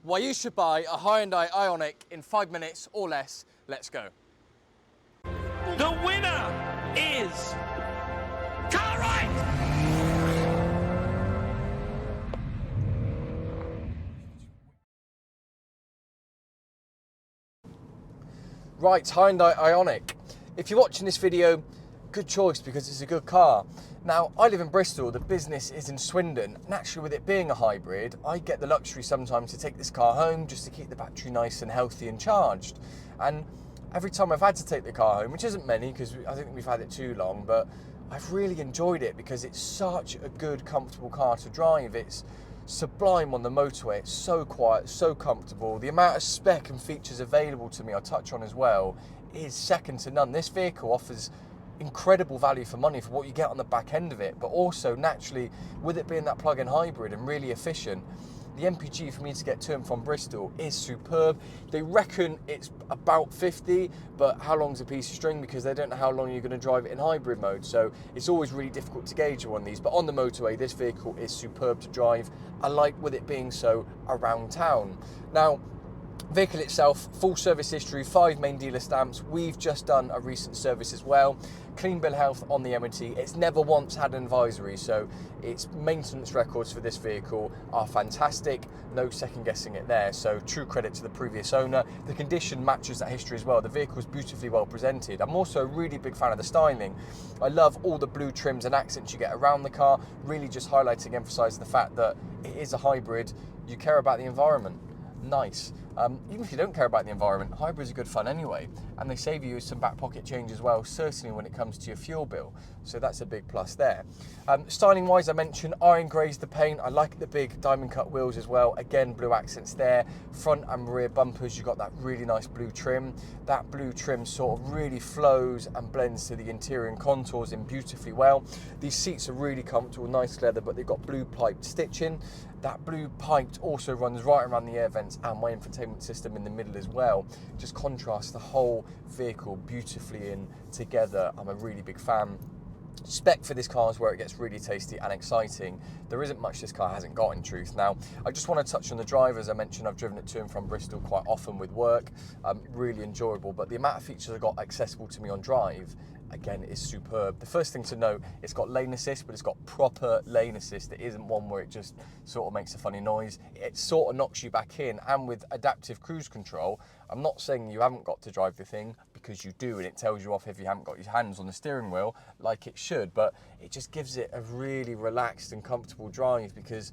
why you should buy a Hyundai Ioniq in 5 minutes or less. Let's go. The winner is Cartwright! Right, Hyundai Ioniq. If you're watching this video, good choice because it's a good car. Now, I live in Bristol, the business is in Swindon. Naturally, with it being a hybrid, I get the luxury sometimes to take this car home just to keep the battery nice and healthy and charged. And every time I've had to take the car home, which isn't many because I think we've had it too long, but I've really enjoyed it because it's such a good, comfortable car to drive. It's sublime on the motorway. It's so quiet, so comfortable. The amount of spec and features available to me, I'll touch on as well, is second to none. This vehicle offers incredible value for money for what you get on the back end of it, but also naturally with it being that plug-in hybrid and really efficient, the MPG for me to get to and from Bristol is superb. They reckon it's about 50, but how long's a piece of string because they don't know how long you're going to drive it in hybrid mode, so it's always really difficult to gauge on these. But on the motorway, this vehicle is superb to drive. I like with it being so around town. Now, vehicle itself, full service history, 5 main dealer stamps. We've just done a recent service as well. Clean bill of health on the MOT. It's never once had an advisory, so its maintenance records for this vehicle are fantastic. No second guessing it there, so true credit to the previous owner. The condition matches that history as well. The vehicle is beautifully well presented. I'm also a really big fan of the styling. I love all the blue trims and accents you get around the car, really just highlighting, emphasising the fact that it is a hybrid. You care about the environment. Nice. Even if you don't care about the environment, hybrids are good fun anyway, and they save you some back pocket change as well, certainly when it comes to your fuel bill, so that's a big plus there. Styling wise, I mentioned iron greys the paint. I like the big diamond cut wheels as well, again blue accents there. Front and rear bumpers, you've got that really nice blue trim. That blue trim sort of really flows and blends to the interior and contours in beautifully well. These seats are really comfortable, nice leather, but they've got blue piped stitching. That blue piped also runs right around the air vents and my infotainment system in the middle as well. Just contrasts the whole vehicle beautifully in together. I'm a really big fan. Spec for this car is where it gets really tasty and exciting. There isn't much this car hasn't got in truth. Now, I just want to touch on the drive. As I mentioned, I've driven it to and from Bristol quite often with work. Really enjoyable, but the amount of features I got accessible to me on drive, again, is superb. The first thing to note, it's got lane assist, but it's got proper lane assist. It isn't one where it just sort of makes a funny noise. It sort of knocks you back in, and with adaptive cruise control, I'm not saying you haven't got to drive the thing, because you do, and it tells you off if you haven't got your hands on the steering wheel like it should, but it just gives it a really relaxed and comfortable drive, because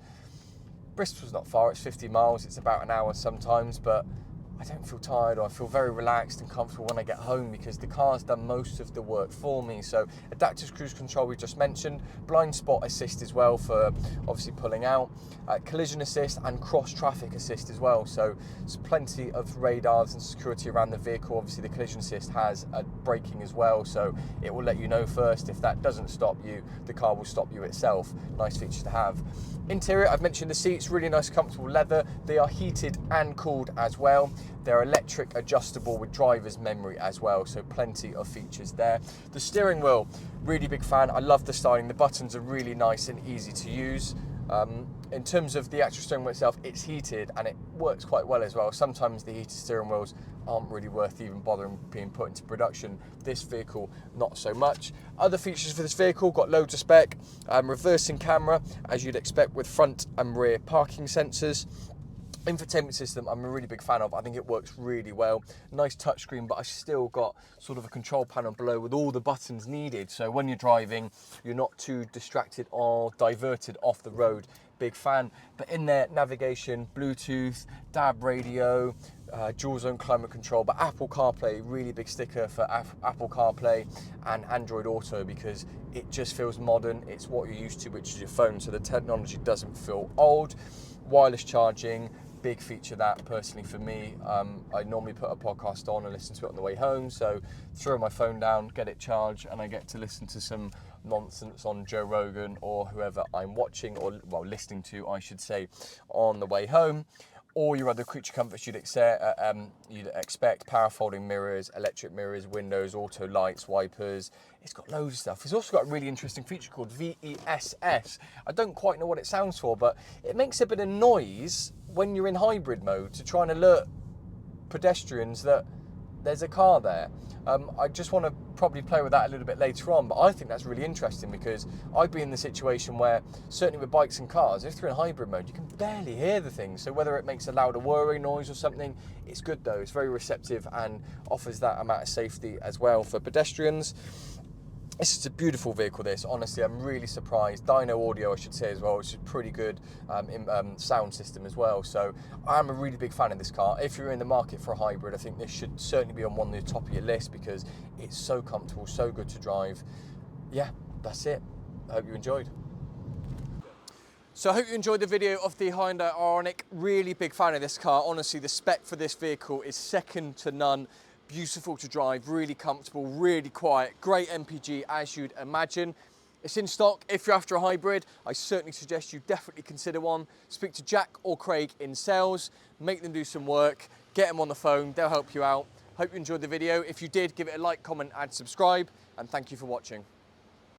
Bristol's not far, it's 50 miles, it's about an hour sometimes, but I don't feel tired, or I feel very relaxed and comfortable when I get home because the car's done most of the work for me. So adaptive cruise control we just mentioned, blind spot assist as well for obviously pulling out, collision assist and cross traffic assist as well. So there's plenty of radars and security around the vehicle. Obviously the collision assist has braking as well, so it will let you know first. If that doesn't stop you, the car will stop you itself. Nice feature to have. Interior, I've mentioned the seats, really nice comfortable leather. They are heated and cooled as well. They're electric adjustable with driver's memory as well, so plenty of features there. The steering wheel, really big fan. I love the styling. The buttons are really nice and easy to use. In terms of the actual steering wheel itself, it's heated and it works quite well as well. Sometimes the heated steering wheels aren't really worth even bothering being put into production. This vehicle, not so much. Other features for this vehicle, got loads of spec. Reversing camera, as you'd expect, with front and rear parking sensors. Infotainment system, I'm a really big fan of. I think it works really well. Nice touchscreen, but I've still got sort of a control panel below with all the buttons needed. So when you're driving, you're not too distracted or diverted off the road. Big fan. But in there, navigation, Bluetooth, DAB radio, dual zone climate control, but Apple CarPlay, really big sticker for Apple CarPlay and Android Auto, because it just feels modern. It's what you're used to, which is your phone, so the technology doesn't feel old. Wireless charging, big feature that personally for me. I normally put a podcast on and listen to it on the way home, so throw my phone down, get it charged, and I get to listen to some nonsense on Joe Rogan or whoever I'm watching, or well, listening to, I should say, on the way home. All your other creature comforts you'd expect, power folding mirrors, electric mirrors, windows, auto lights, wipers. It's got loads of stuff. It's also got a really interesting feature called VESS. I don't quite know what it sounds for, but it makes a bit of noise when you're in hybrid mode to try and alert pedestrians that there's a car there. I just want to probably play with that a little bit later on, but I think that's really interesting because I'd be in the situation where, certainly with bikes and cars, if they're in hybrid mode, you can barely hear the things. So whether it makes a louder whirring noise or something, it's good though. It's very receptive and offers that amount of safety as well for pedestrians. This is a beautiful vehicle, this. Honestly, I'm really surprised. Dyno audio, I should say, as well, which is pretty good sound system as well. So I'm a really big fan of this car. If you're in the market for a hybrid, I think this should certainly be on one of the top of your list because it's so comfortable, so good to drive. Yeah, that's it. I hope you enjoyed. So I hope you enjoyed the video of the Hyundai Ioniq. Really big fan of this car. Honestly, the spec for this vehicle is second to none. Beautiful to drive, really comfortable, really quiet, great MPG as you'd imagine. It's in stock. If you're after a hybrid, I certainly suggest you definitely consider one. Speak to Jack or Craig in sales, make them do some work, get them on the phone, they'll help you out. Hope you enjoyed the video. If you did, give it a like, comment and subscribe, and thank you for watching.